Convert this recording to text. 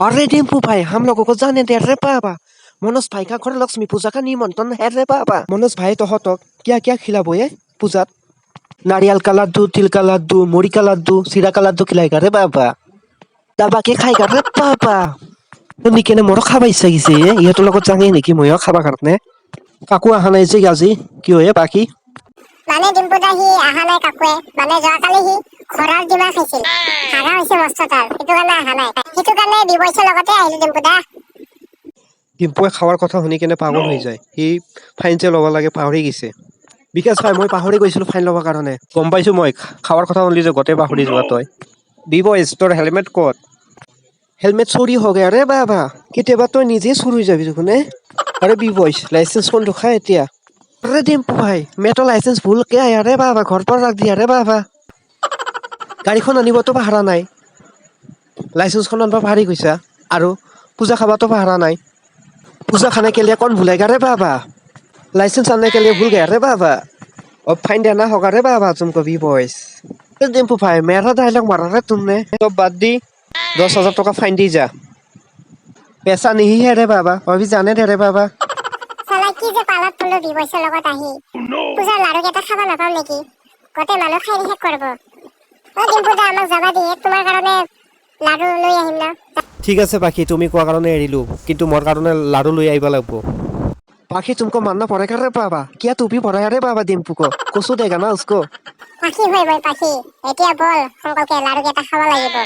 अरे डिम्पू भाई, हम लोगों को जाने दे रे बाबा। मनोज भाई का घर लक्ष्मी पूजा का निमंत्रण है रे बाबा। मनोज भाई तोहतक क्या क्या खिलाबो ये पूजात? नारियल का लड्डू, तिल का लड्डू, मुड़ी का लड्डू, सीरा का लड्डू खिलाएगा रे बाबा। दाबा के खाएगा रे बाबा। তুমি কেনে মোৰো খাব ইচ্ছা গৈছে ইহঁতৰ লগত যাঙে নেকি ময়ো খাবা কাৰণে কাকো অহা নাই যে আজি কি হয় বাকী মানে ডিম্পু দা সি আহা নাই কাকুৱে মানে যোৱাকালি সি ঘৰৰ ডিমা খাইছিল হাগা হৈছে মস্ত তাৰ সেইটো কাৰণে আহা নাই সেইটো কাৰণে বিবৈছে লগতে আহিলো ডিম্পু দা ডিম্পুৱে খাৱাৰ কথা শুনি কেনে পাগল হৈ যায় সি ফাইন যে ল'ব লাগে পাহৰি গৈছে বিকাশ ভাই মই পাহৰি গৈছিলো ফাইন ল'বৰ কাৰণে গম পাইছো মই খাৱাৰ কথা শুনিলি যে গোটেই পাহৰি যোৱা তই বিবইছ তোৰ হেলমেট ক'ত হেলমেট চুৰি হৈ গয়া ৰে বাবা কেতিয়াবা তই নিজে চুৰ হৈ যাবি দেখোন আৰে বিবইছ লাইচেন্সখন দেখা এতিয়া अरे डिम्पू भाई मैं तो लाइसेंस भूल के आया रे बाबा घर पर रख दिया रे बाबा गाड़ीখন আনিবতো পাহৰা নাই লাইসেন্সখন আনবা পাহৰি গৈছা আৰু পূজা খাবাতো পাহৰা নাই পূজা खाने के लिए कौन भूलेगा रे बाबा लाइसेंस आने के लिए भूल गया रे बाबा अब फाइन देना होगा रे बाबा तुमको भी बॉयज डिम्पू भाई मेरा डायलॉग मारा रे तुमने तो बात दी 10,000 टका फाइन दी जा पैसा नहीं है रे बाबा अभी जाने दे रे बाबा চালা কি যে পালাত পড়লো বিবৈছে লগত আহি পূজাৰ লাড়ু কেইটা খাব নাপাম নেকি গোটেই মানুহ খাই শেষ কৰিব অ ডিম্পু দা আমাক যাবা দিয়ে তোমাৰ কাৰণে লাড়ু লৈ আহিম না ঠিক আছে বাকি তুমি কোৱা কাৰণে এৰিলো কিন্তু মোৰ কাৰণে লাড়ু লৈ আহিব লাগিব बाकी तुमको मानना पड़ेगा रे बाबा क्या तू भी पढ़ाया रे बाबा डिम्पू को कुछ देगा ना उसको পাখি হৈ মই পাখি এতিয়া বল সংকলকে লাড়ু কেইটা খাব লাগিব